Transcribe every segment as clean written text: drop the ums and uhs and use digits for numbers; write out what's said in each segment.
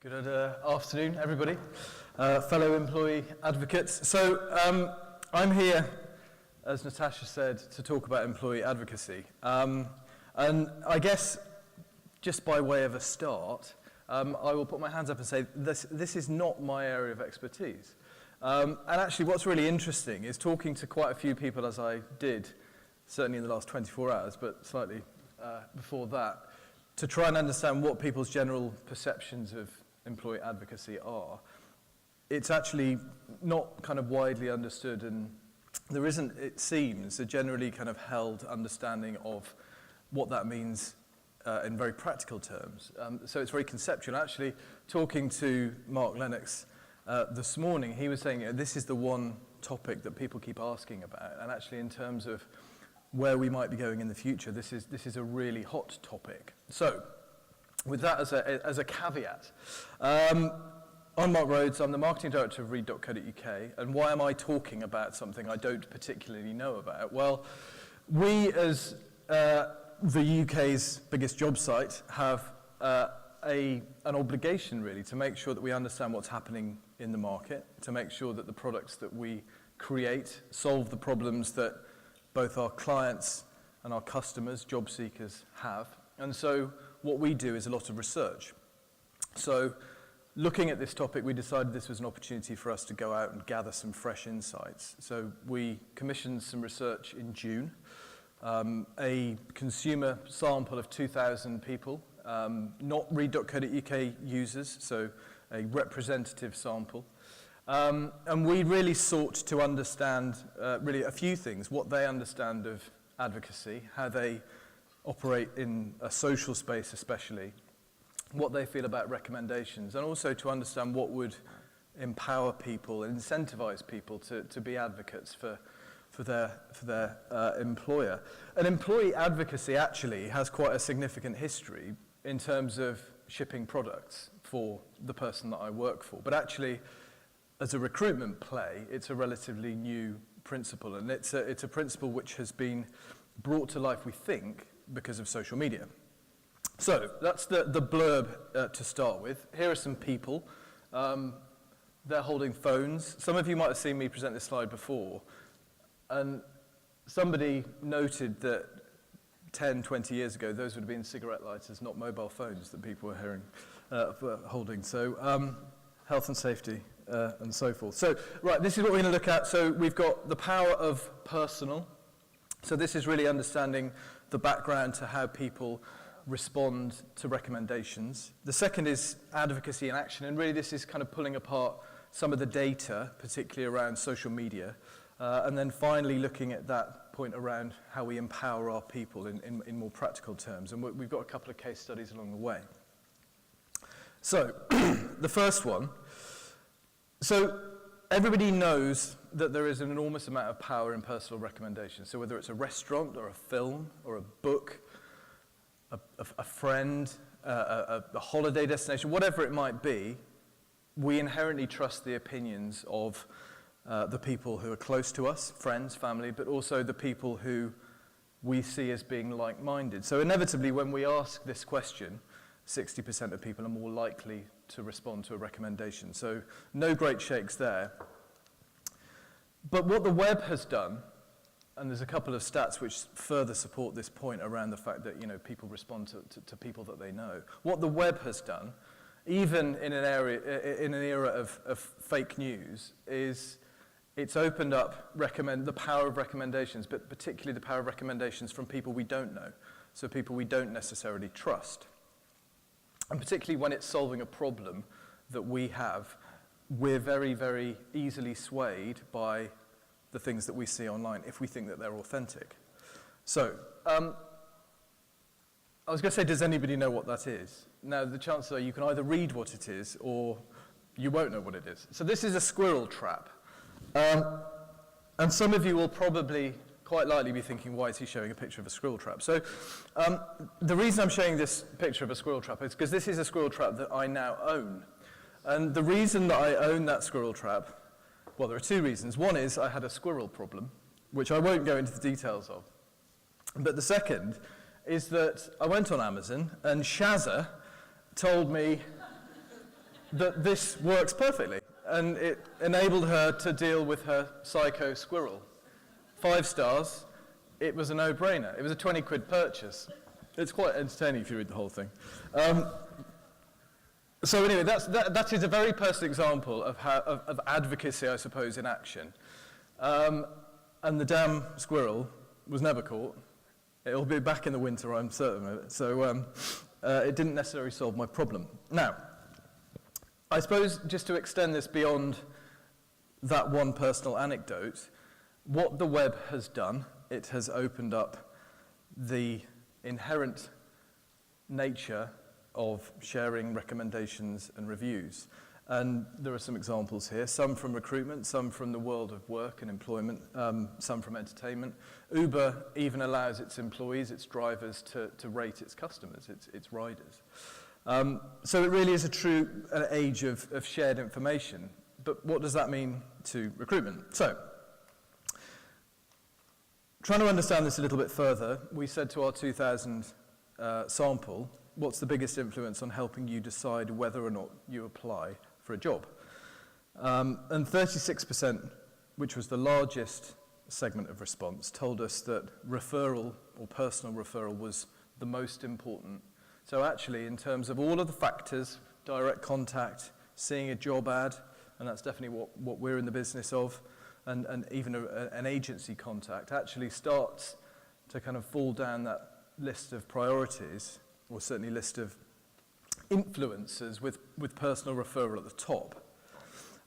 Good afternoon, everybody, fellow employee advocates. So I'm here, as Natasha said, to talk about employee advocacy. And I guess, just by way of a start, I will put my hands up and say this is not my area of expertise. And actually what's really interesting is talking to quite a few people, as I did, certainly in the last 24 hours, but slightly before that, to try and understand what people's general perceptions of employee advocacy are. It's actually not kind of widely understood, and there isn't, it seems, a generally kind of held understanding of what that means in very practical terms. So it's very conceptual. Actually, talking to Mark Lennox this morning, he was saying this is the one topic that people keep asking about, and actually in terms of where we might be going in the future, this is a really hot topic. So, with that as a caveat, I'm Mark Rhodes, I'm the marketing director of read.co.uk, and why am I talking about something I don't particularly know about? Well, we as the UK's biggest job site have an obligation really to make sure that we understand what's happening in the market, to make sure that the products that we create solve the problems that both our clients and our customers, job seekers, have. And so what we do is a lot of research. So looking at this topic, we decided this was an opportunity for us to go out and gather some fresh insights. So we commissioned some research in June, a consumer sample of 2,000 people, not read.co.uk users, so a representative sample. And we really sought to understand really a few things, what they understand of advocacy, how they operate in a social space especially, what they feel about recommendations, and also to understand what would empower people and incentivize people to be advocates for their employer. And employee advocacy actually has quite a significant history in terms of shipping products for the person that I work for. But actually, as a recruitment play, it's a relatively new principle, and it's a principle which has been brought to life, we think, because of social media. So that's the blurb to start with. Here are some people. They're holding phones. Some of you might have seen me present this slide before, and somebody noted that 10, 20 years ago, those would have been cigarette lighters, not mobile phones that people were holding. So health and safety and so forth. So, right, this is what we're going to look at. So we've got the power of personal. So this is really understanding the background to how people respond to recommendations. The second is advocacy in action, and really this is kind of pulling apart some of the data, particularly around social media, and then finally looking at that point around how we empower our people in more practical terms. And we've got a couple of case studies along the way. So, the first one. So, everybody knows that there is an enormous amount of power in personal recommendations. So whether it's a restaurant or a film or a book, a friend, a holiday destination, whatever it might be, we inherently trust the opinions of the people who are close to us, friends, family, but also the people who we see as being like-minded. So inevitably, when we ask this question, 60% of people are more likely to respond to a recommendation. So no great shakes there. But what the web has done, and there's a couple of stats which further support this point around the fact that people respond to people that they know. What the web has done, even in an era of fake news, is it's opened up the power of recommendations, but particularly the power of recommendations from people we don't know, so people we don't necessarily trust. And particularly when it's solving a problem that we have, we're very, very easily swayed by the things that we see online if we think that they're authentic. So, I was going to say, does anybody know what that is? Now, the chances are you can either read what it is or you won't know what it is. So this is a squirrel trap. And some of you will probably quite likely be thinking, why is he showing a picture of a squirrel trap? So the reason I'm showing this picture of a squirrel trap is because this is a squirrel trap that I now own. And the reason that I own that squirrel trap, well, there are two reasons. One is I had a squirrel problem, which I won't go into the details of. But the second is that I went on Amazon and Shazza told me that this works perfectly. And it enabled her to deal with her psycho squirrel. 5 stars, it was a no-brainer. It was a 20 quid purchase. It's quite entertaining if you read the whole thing. So anyway, that is a very personal example of advocacy, I suppose, in action. And the damn squirrel was never caught. It'll be back in the winter, I'm certain of it. So it didn't necessarily solve my problem. Now, I suppose just to extend this beyond that one personal anecdote, what the web has done, it has opened up the inherent nature of sharing recommendations and reviews. And there are some examples here, some from recruitment, some from the world of work and employment, some from entertainment. Uber even allows its employees, its drivers, to rate its customers, its riders. So it really is a true age of shared information. But what does that mean to recruitment? So, trying to understand this a little bit further, we said to our 2000 sample, what's the biggest influence on helping you decide whether or not you apply for a job? And 36%, which was the largest segment of response, told us that referral or personal referral was the most important. So actually, in terms of all of the factors, direct contact, seeing a job ad, and that's definitely what we're in the business of, and even an agency contact, actually starts to kind of fall down that list of priorities, or certainly list of influencers with personal referral at the top.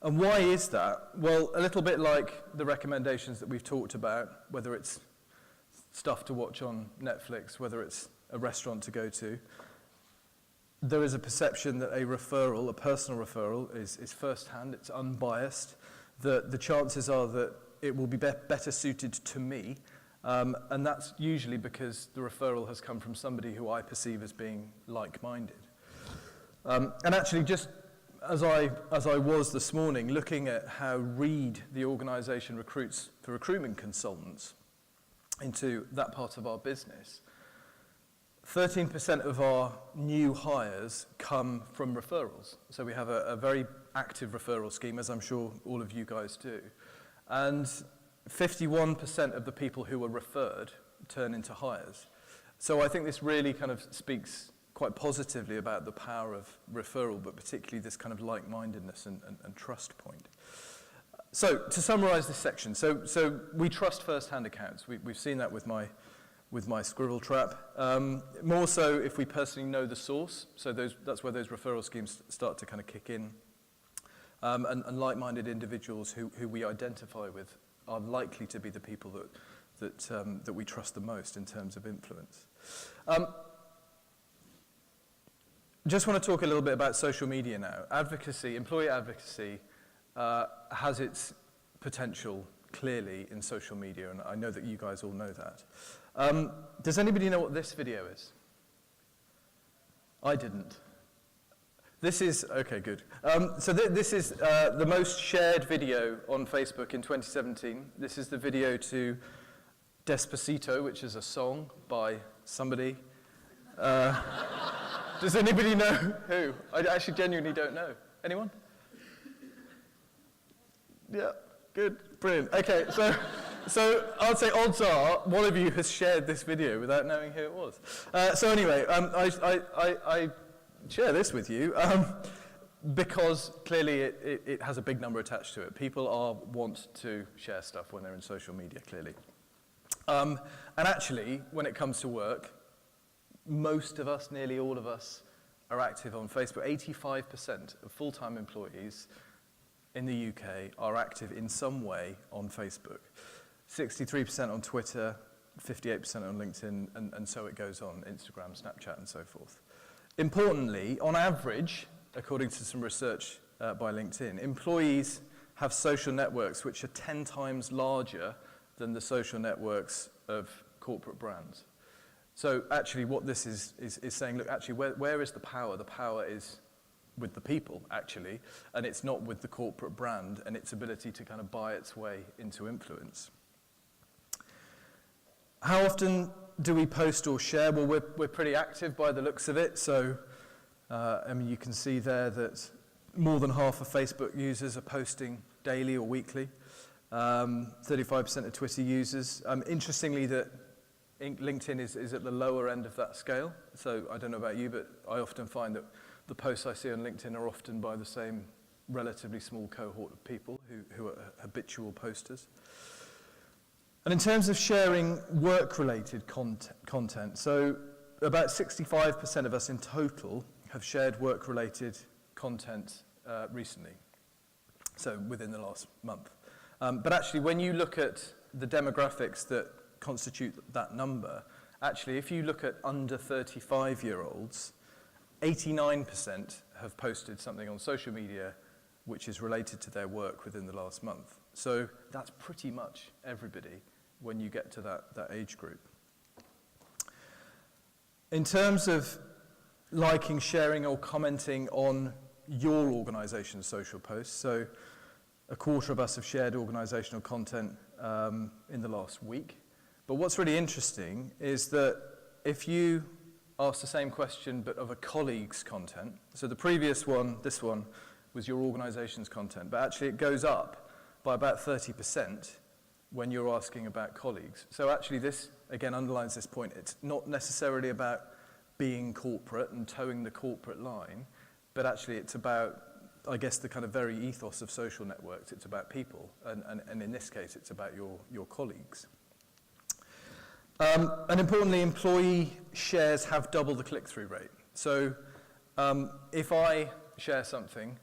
And why is that? Well, a little bit like the recommendations that we've talked about, whether it's stuff to watch on Netflix, whether it's a restaurant to go to, there is a perception that a referral, a personal referral, is first-hand, it's unbiased, that the chances are that it will be better suited to me, and that's usually because the referral has come from somebody who I perceive as being like-minded. And actually, just as I was this morning, looking at how Reed, the organisation, recruits for recruitment consultants into that part of our business, 13% of our new hires come from referrals. So we have a very active referral scheme, as I'm sure all of you guys do. And 51% of the people who were referred turn into hires. So I think this really kind of speaks quite positively about the power of referral, but particularly this kind of like-mindedness and trust point. So to summarize this section, so we trust first-hand accounts. We've seen that with my squirrel trap. More so if we personally know the source, so that's where those referral schemes start to kind of kick in. And like-minded individuals who we identify with are likely to be the people that we trust the most in terms of influence. Just want to talk a little bit about social media now. Advocacy, employee advocacy, has its potential clearly in social media, and I know that you guys all know that. Does anybody know what this video is? I didn't. This is, okay, good. So this is the most shared video on Facebook in 2017. This is the video to Despacito, which is a song by somebody. Does anybody know who? I actually genuinely don't know. Anyone? Yeah, good, brilliant. Okay, so I'd say odds are one of you has shared this video without knowing who it was. So anyway, I share this with you because clearly it has a big number attached to it. People want to share stuff when they're in social media, clearly. And actually, when it comes to work, most of us, nearly all of us, are active on Facebook. 85% of full-time employees in the UK are active in some way on Facebook. 63% on Twitter, 58% on LinkedIn, and so it goes on, Instagram, Snapchat, and so forth. Importantly, on average, according to some research by LinkedIn, employees have social networks which are 10 times larger than the social networks of corporate brands. So actually what this is saying, look, actually where is the power? The power is with the people, actually, and it's not with the corporate brand and its ability to kind of buy its way into influence. How often do we post or share? Well, we're pretty active by the looks of it. So, I mean, you can see there that more than half of Facebook users are posting daily or weekly. 35% of Twitter users. Interestingly, that LinkedIn is at the lower end of that scale. So I don't know about you, but I often find that the posts I see on LinkedIn are often by the same relatively small cohort of people who are habitual posters. And in terms of sharing work-related content, so about 65% of us in total have shared work-related content recently, so within the last month. But actually, when you look at the demographics that constitute that number, actually, if you look at under 35-year-olds, 89% have posted something on social media which is related to their work within the last month. So that's pretty much everybody when you get to that age group. In terms of liking, sharing, or commenting on your organisation's social posts, so a quarter of us have shared organisational content in the last week. But what's really interesting is that if you ask the same question but of a colleague's content, so the previous one, this one, was your organisation's content, but actually it goes up by about 30% when you're asking about colleagues. So actually this, again, underlines this point. It's not necessarily about being corporate and towing the corporate line, but actually it's about, I guess, the kind of very ethos of social networks. It's about people, and in this case, it's about your colleagues. And importantly, employee shares have double the click-through rate. So if I share something,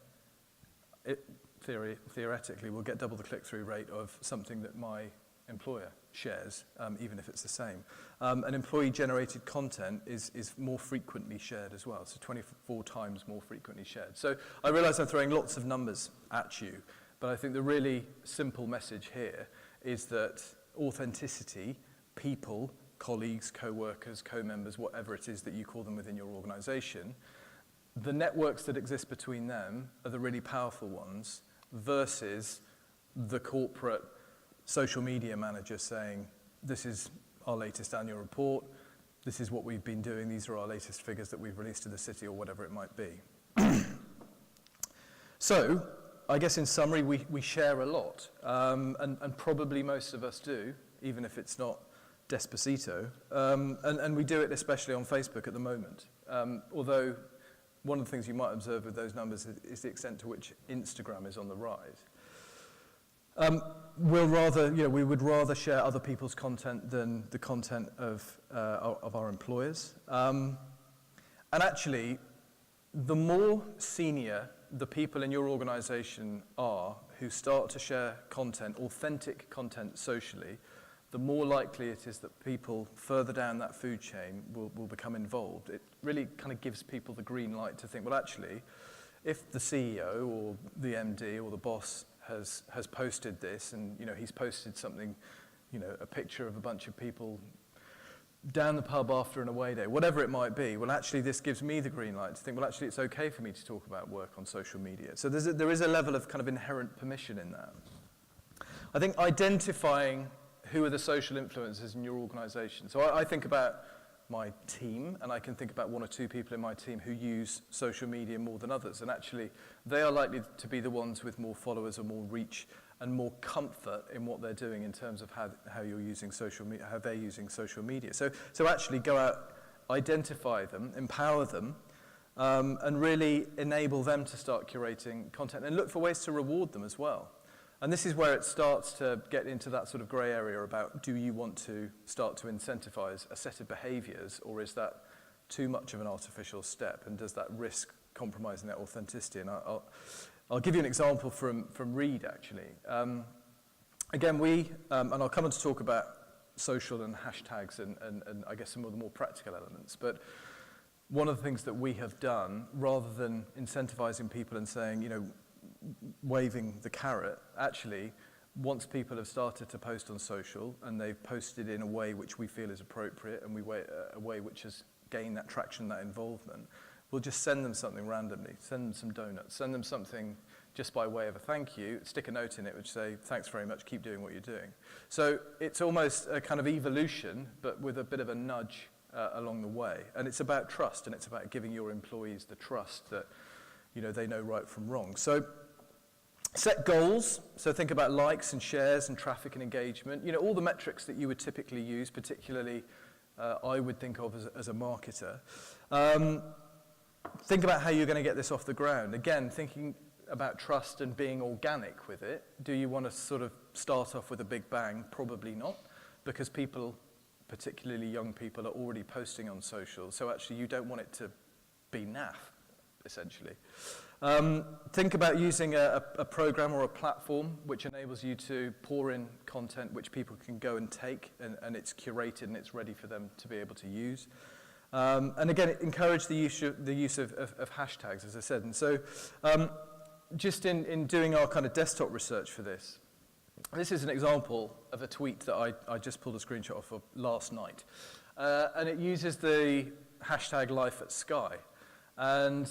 it theoretically will get double the click-through rate of something that my employer shares, even if it's the same. And employee-generated content is more frequently shared as well, so 24 times more frequently shared. So I realise I'm throwing lots of numbers at you, but I think the really simple message here is that authenticity, people, colleagues, co-workers, co-members, whatever it is that you call them within your organisation, the networks that exist between them are the really powerful ones versus the corporate social media manager saying, this is our latest annual report, this is what we've been doing, these are our latest figures that we've released to the city, or whatever it might be. So, I guess in summary, we share a lot, and probably most of us do, even if it's not Despacito, and we do it especially on Facebook at the moment. Although, one of the things you might observe with those numbers is the extent to which Instagram is on the rise. We would rather share other people's content than the content of our employers. And actually, the more senior the people in your organization are who start to share content, authentic content socially, the more likely it is that people further down that food chain will become involved. It really kind of gives people the green light to think, well, actually, if the CEO or the MD or the boss has posted this, and he's posted something, a picture of a bunch of people down the pub after an away day, whatever it might be, well, actually, this gives me the green light to think, well, actually, it's okay for me to talk about work on social media. So there is a level of kind of inherent permission in that. I think identifying who are the social influencers in your organization. So I think about my team, and I can think about one or two people in my team who use social media more than others, and actually they are likely to be the ones with more followers or more reach and more comfort in what they're doing in terms of how you're using social media, how they're using social media. So actually go out, identify them, empower them, and really enable them to start curating content, and look for ways to reward them as well. And this is where it starts to get into that sort of grey area about, do you want to start to incentivize a set of behaviors, or is that too much of an artificial step, and does that risk compromising that authenticity? And I'll give you an example from Reed, actually. Again, and I'll come on to talk about social and hashtags and I guess some of the more practical elements, but one of the things that we have done, rather than incentivizing people and saying, waving the carrot, actually, once people have started to post on social and they've posted in a way which we feel is appropriate and a way which has gained that traction, that involvement, we'll just send them something randomly, send them some donuts, send them something just by way of a thank you, stick a note in it which say, thanks very much, keep doing what you're doing. So it's almost a kind of evolution, but with a bit of a nudge along the way. And it's about trust, and it's about giving your employees the trust that they know right from wrong. So set goals. So think about likes and shares and traffic and engagement. All the metrics that you would typically use, particularly I would think of as a marketer. Think about how you're going to get this off the ground. Again, thinking about trust and being organic with it. Do you want to sort of start off with a big bang? Probably not, because people, particularly young people, are already posting on social. So actually you don't want it to be naff, essentially. Think about using a program or a platform which enables you to pour in content which people can go and take, and it's curated and it's ready for them to be able to use. And again, encourage the use of hashtags, as I said. And so just in doing our kind of desktop research for this is an example of a tweet that I just pulled a screenshot of last night. And it uses the hashtag life at Sky. And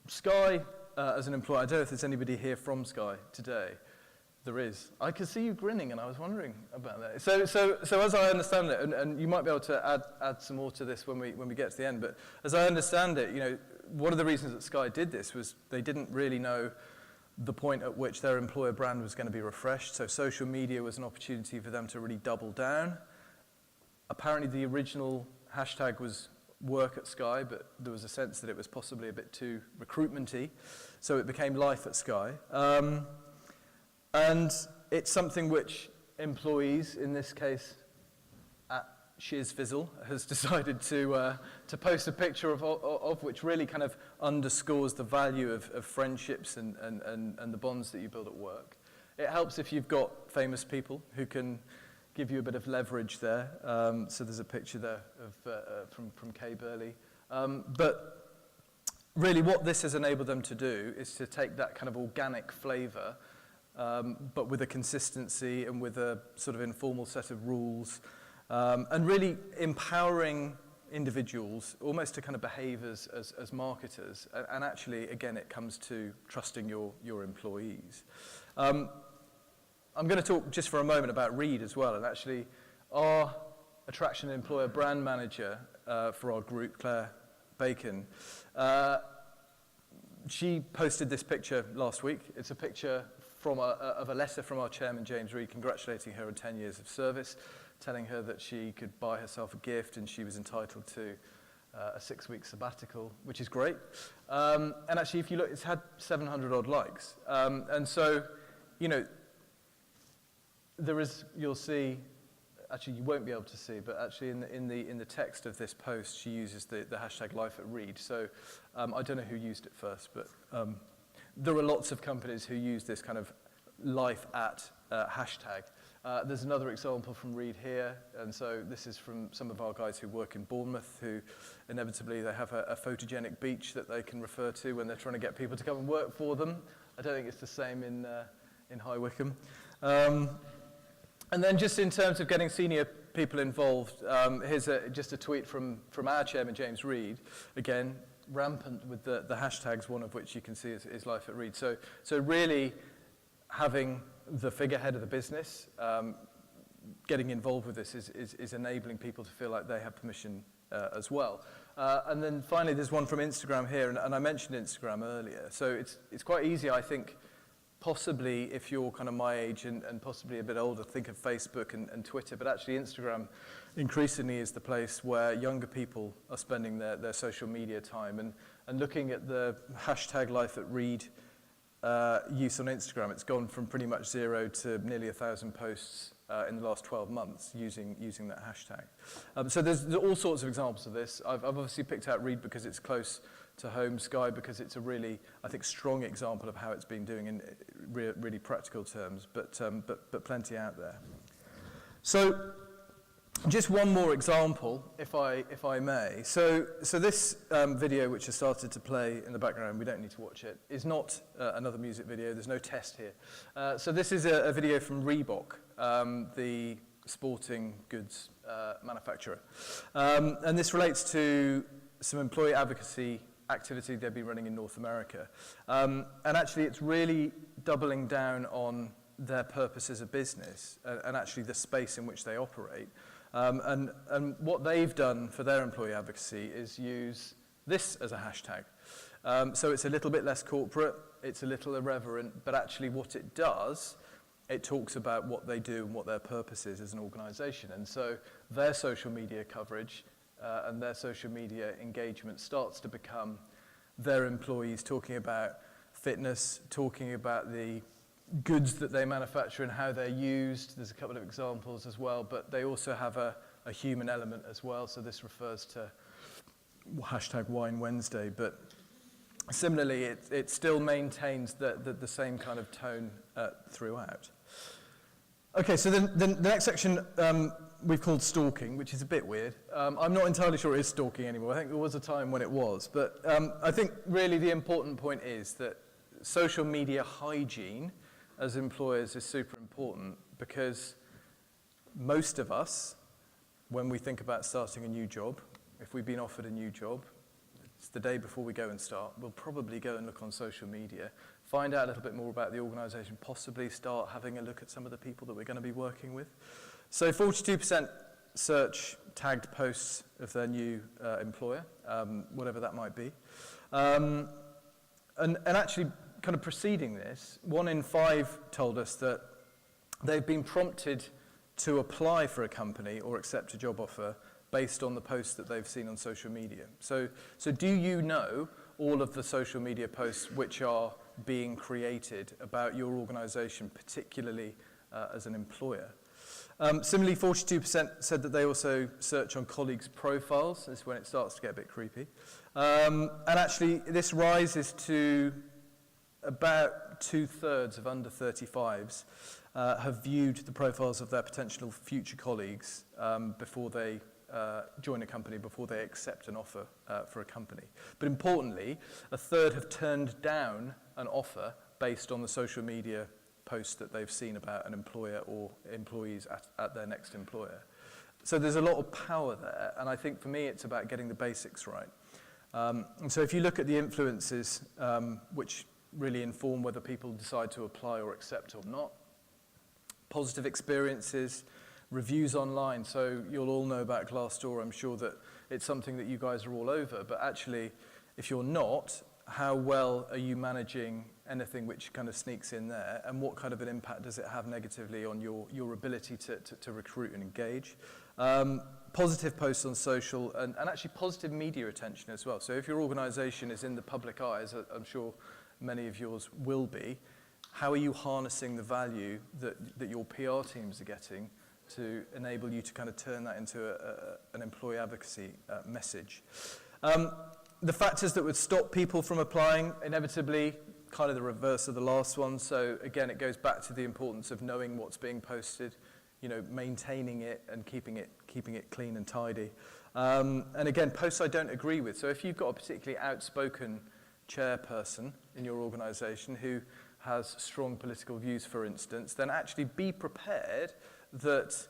Sky, as an employer, I don't know if there's anybody here from Sky today. There is. I could see you grinning, and I was wondering about that. So as I understand it, and you might be able to add some more to this when we get to the end, but as I understand it, one of the reasons that Sky did this was they didn't really know the point at which their employer brand was going to be refreshed. So social media was an opportunity for them to really double down. Apparently, the original hashtag was work at Sky, but there was a sense that it was possibly a bit too recruitment-y, so it became life at Sky. And it's something which employees, in this case at Shizfizzle, has decided to post a picture of which really kind of underscores the value of friendships and the bonds that you build at work. It helps if you've got famous people who can give you a bit of leverage there. So there's a picture there from Kay Burley. But really what this has enabled them to do is to take that kind of organic flavor, but with a consistency and with a sort of informal set of rules, and really empowering individuals almost to kind of behave as marketers. And actually, again, it comes to trusting your employees. I'm going to talk just for a moment about Reed as well, and actually our attraction and employer brand manager for our group, Claire Bacon, she posted this picture last week. It's a picture of a letter from our chairman, James Reed, congratulating her on 10 years of service, telling her that she could buy herself a gift and she was entitled to a 6-week sabbatical, which is great. And actually, if you look, it's had 700 odd likes. And so, there is, you'll see, actually you won't be able to see, but actually in the text of this post, she uses the hashtag life at Reed. So I don't know who used it first, but there are lots of companies who use this kind of life at hashtag. There's another example from Reed here, and so this is from some of our guys who work in Bournemouth, who inevitably they have a photogenic beach that they can refer to when they're trying to get people to come and work for them. I don't think it's the same in High Wycombe. And then just in terms of getting senior people involved, here's just a tweet from our chairman, James Reed, again, rampant with the hashtags, one of which you can see is Life at Reed. So really having the figurehead of the business, getting involved with this is enabling people to feel like they have permission as well. And then finally, there's one from Instagram here, and I mentioned Instagram earlier. So it's quite easy, I think, possibly if you're kind of my age and possibly a bit older, think of Facebook and Twitter, but actually Instagram increasingly is the place where younger people are spending their social media time. And looking at the hashtag Life at Reed use on Instagram, it's gone from pretty much 0 to nearly 1,000 posts in the last 12 months using that hashtag. So there's all sorts of examples of this. I've obviously picked out Reed because it's close to home, Sky because it's a really, I think, strong example of how it's been doing in really practical terms, but plenty out there. So just one more example, if I may. So this video, which has started to play in the background, we don't need to watch it, is not another music video. There's no test here. So this is a video from Reebok, the sporting goods manufacturer. And this relates to some employee advocacy activity they've been running in North America. And actually, it's really doubling down on their purpose as a business and actually the space in which they operate. And what they've done for their employee advocacy is use this as a hashtag. So it's a little bit less corporate, it's a little irreverent, but actually what it does, it talks about what they do and what their purpose is as an organisation. And so their social media coverage and their social media engagement starts to become their employees talking about fitness, talking about the goods that they manufacture and how they're used. There's a couple of examples as well, but they also have a human element as well. So this refers to hashtag Wine Wednesday, but similarly, it still maintains the same kind of tone throughout. Okay, so the next section we've called stalking, which is a bit weird. I'm not entirely sure it is stalking anymore. I think there was a time when it was. But I think really the important point is that social media hygiene as employers is super important, because most of us, when we think about starting a new job, if we've been offered a new job, it's the day before we go and start, we'll probably go and look on social media, find out a little bit more about the organisation, possibly start having a look at some of the people that we're going to be working with. So 42% search tagged posts of their new employer, whatever that might be. And actually, kind of preceding this, 1 in 5 told us that they've been prompted to apply for a company or accept a job offer based on the posts that they've seen on social media. So do you know all of the social media posts which are being created about your organisation, particularly as an employer? Similarly, 42% said that they also search on colleagues' profiles. This is when it starts to get a bit creepy. And actually, this rises to about 2/3 of under 35s have viewed the profiles of their potential future colleagues before they join a company, before they accept an offer for a company. But importantly, 1/3 have turned down an offer based on the social media posts that they've seen about an employer or employees at their next employer. So there's a lot of power there, and I think for me it's about getting the basics right. And so if you look at the influences which really inform whether people decide to apply or accept or not, positive experiences, reviews online. So you'll all know about Glassdoor. I'm sure that it's something that you guys are all over, but actually, if you're not, how well are you managing anything which kind of sneaks in there, and what kind of an impact does it have negatively on your ability to recruit and engage? Positive posts on social, and actually positive media attention as well. So if your organisation is in the public eye, as I'm sure many of yours will be, how are you harnessing the value that your PR teams are getting to enable you to kind of turn that into an employee advocacy message? The factors that would stop people from applying, inevitably, kind of the reverse of the last one. So again, it goes back to the importance of knowing what's being posted, you know, maintaining it and keeping it clean and tidy. And again, posts I don't agree with. So if you've got a particularly outspoken chairperson in your organisation who has strong political views, for instance, then actually be prepared that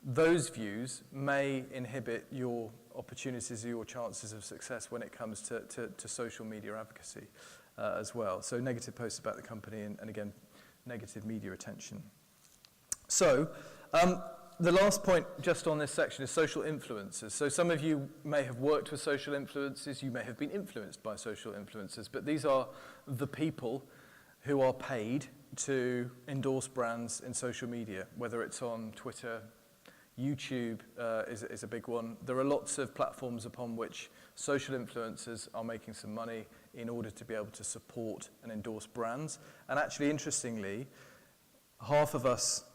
those views may inhibit your opportunities or your chances of success when it comes to social media advocacy as well. So negative posts about the company and again, negative media attention. So the last point just on this section is social influencers. So some of you may have worked with social influencers, you may have been influenced by social influencers, but these are the people who are paid to endorse brands in social media, whether it's on Twitter, YouTube is a big one. There are lots of platforms upon which social influencers are making some money in order to be able to support and endorse brands. And actually, interestingly, half of us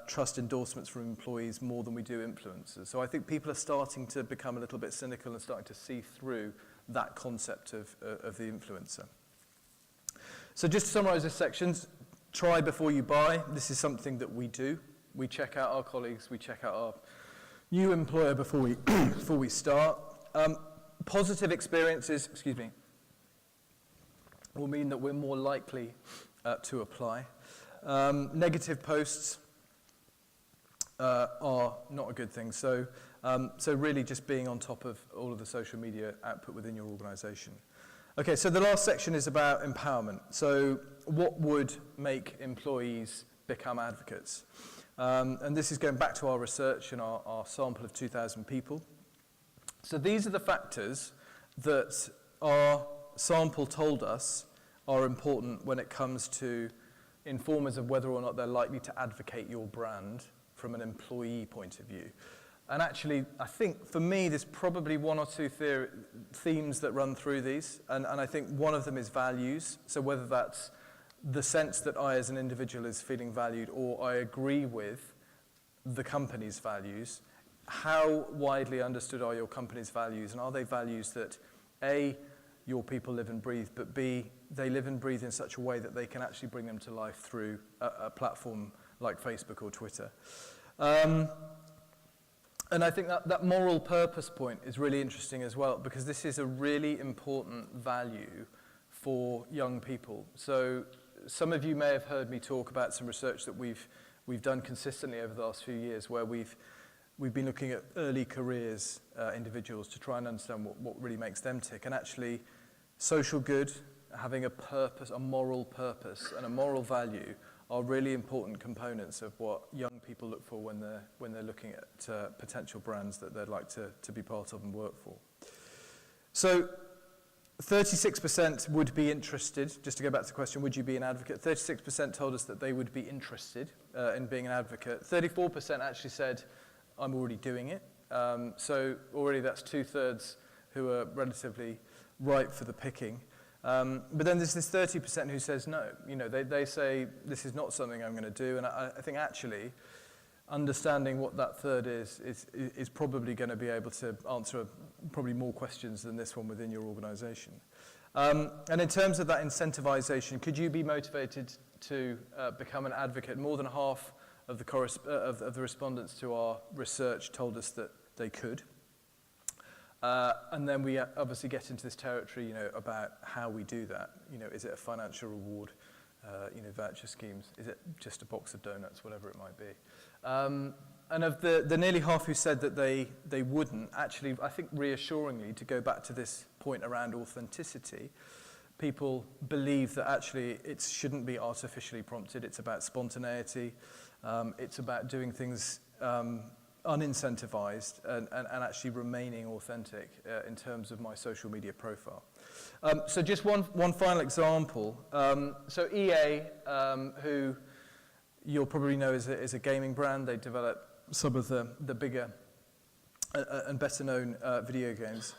trust endorsements from employees more than we do influencers. So I think people are starting to become a little bit cynical and starting to see through that concept of the influencer. So just to summarize this section, try before you buy. This is something that we do. We check out our colleagues, we check out our new employer before we, before we start. Positive experiences, will mean that we're more likely to apply. Negative posts are not a good thing. So really just being on top of all of the social media output within your organisation. Okay, so the last section is about empowerment. So what would make employees become advocates? And this is going back to our research and our sample of 2,000 people. So these are the factors that are sample told us are important when it comes to informers of whether or not they're likely to advocate your brand from an employee point of view. And actually, I think for me, there's probably one or two themes that run through these, and I think one of them is values. So whether that's the sense that I as an individual is feeling valued, or I agree with the company's values, how widely understood are your company's values, and are they values that A, your people live and breathe, but B, they live and breathe in such a way that they can actually bring them to life through a platform like Facebook or Twitter. And I think that moral purpose point is really interesting as well, because this is a really important value for young people. So some of you may have heard me talk about some research that we've done consistently over the last few years, where we've been looking at early careers individuals to try and understand what really makes them tick. And actually, social good, having a purpose, a moral purpose, and a moral value are really important components of what young people look for when they're looking at potential brands that they'd like to be part of and work for. So 36% would be interested, just to go back to the question, would you be an advocate? 36% told us that they would be interested in being an advocate. 34% actually said, I'm already doing it. So already that's 2/3 who are relatively ripe for the picking. But then there's this 30% who says no. You know, they say, this is not something I'm going to do. And I think actually understanding what that third is probably going to be able to answer probably more questions than this one within your organization. And in terms of that incentivization, could you be motivated to become an advocate? More than half of the respondents to our research told us that they could. And then we obviously get into this territory, you know, about how we do that. You know, is it a financial reward, voucher schemes? Is it just a box of donuts, whatever it might be? And of the nearly half who said that they wouldn't, actually, I think reassuringly, to go back to this point around authenticity, people believe that actually it shouldn't be artificially prompted. It's about spontaneity. It's about doing things unincentivized and actually remaining authentic in terms of my social media profile. So just one final example. So EA, who you'll probably know is a gaming brand. They develop some of the bigger and better known video games.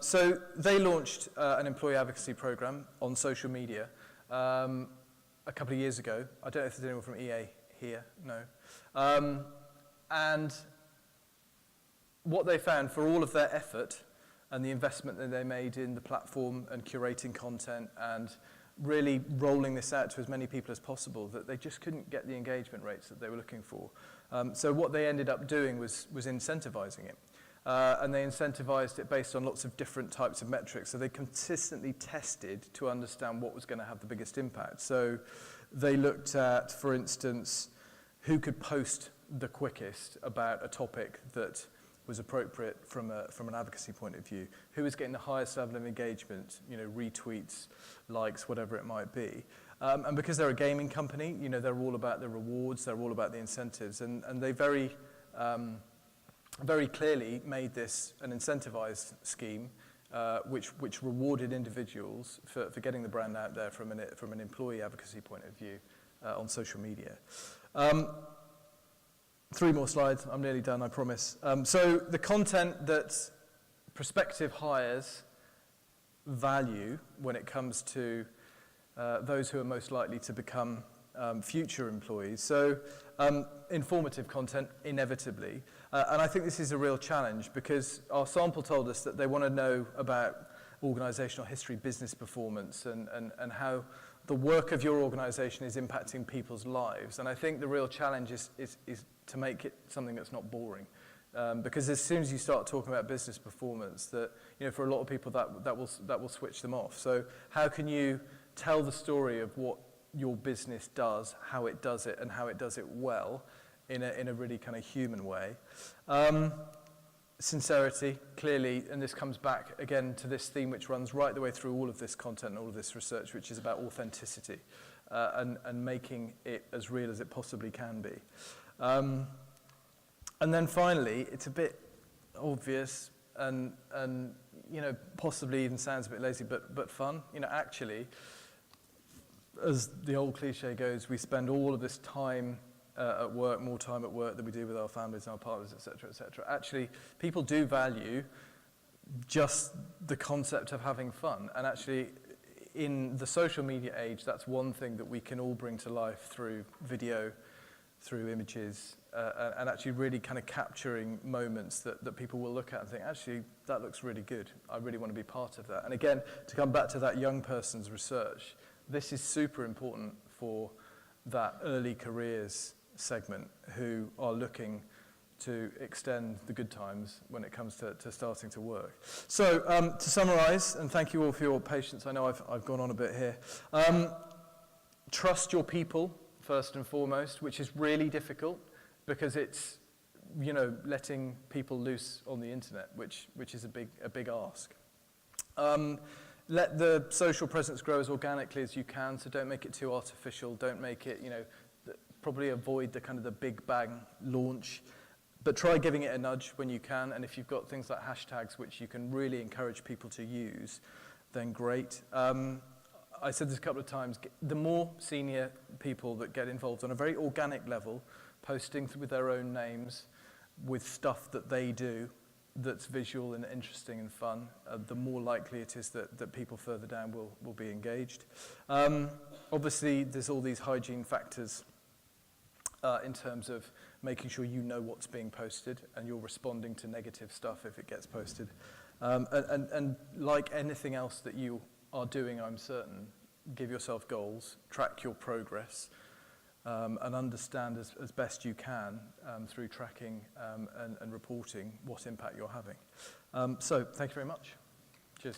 So they launched an employee advocacy program on social media a couple of years ago. I don't know if there's anyone from EA here, no. And what they found, for all of their effort and the investment that they made in the platform and curating content and really rolling this out to as many people as possible, that they just couldn't get the engagement rates that they were looking for. So what they ended up doing was incentivizing it. And they incentivized it based on lots of different types of metrics. So they consistently tested to understand what was going to have the biggest impact. So they looked at, for instance, who could post the quickest about a topic that was appropriate from an advocacy point of view, who was getting the highest level of engagement, you know, retweets, likes, whatever it might be. And because they're a gaming company, you know, they're all about the rewards, they're all about the incentives, and they very clearly made this an incentivized scheme, which rewarded individuals for getting the brand out there from an employee advocacy point of view on social media. 3 more slides, I'm nearly done, I promise. So the content that prospective hires value when it comes to those who are most likely to become future employees. So informative content, inevitably. And I think this is a real challenge because our sample told us that they want to know about organizational history, business performance, and how the work of your organization is impacting people's lives. And I think the real challenge is to make it something that's not boring. Because as soon as you start talking about business performance, that, you know, for a lot of people that will switch them off. So how can you tell the story of what your business does, how it does it, and how it does it well in a really kind of human way? Sincerity, clearly, and this comes back again to this theme which runs right the way through all of this content and all of this research, which is about authenticity and making it as real as it possibly can be. And then finally, it's a bit obvious, and you know, possibly even sounds a bit lazy, but fun. You know, actually, as the old cliche goes, we spend all of this time at work, more time at work than we do with our families and our partners, et cetera, et cetera. Actually, people do value just the concept of having fun. And actually, in the social media age, that's one thing that we can all bring to life through video, through images, and actually really kind of capturing moments that people will look at and think, actually, that looks really good. I really want to be part of that. And again, to come back to that young person's research, this is super important for that early careers segment who are looking to extend the good times when it comes to starting to work. So to summarize, and thank you all for your patience, I know I've gone on a bit here. Trust your people first and foremost, which is really difficult because it's, you know, letting people loose on the internet, which is a big ask. Let the social presence grow as organically as you can, so don't make it too artificial, don't make it, you know, probably avoid the kind of the big bang launch, but try giving it a nudge when you can, and if you've got things like hashtags which you can really encourage people to use, then great. I said this a couple of times, the more senior people that get involved on a very organic level, posting with their own names, with stuff that they do, that's visual and interesting and fun, the more likely it is that people further down will be engaged. Obviously, there's all these hygiene factors in terms of making sure you know what's being posted and you're responding to negative stuff if it gets posted. And like anything else that you are doing, I'm certain, give yourself goals, track your progress, and understand as best you can through tracking and reporting what impact you're having. So thank you very much. Cheers.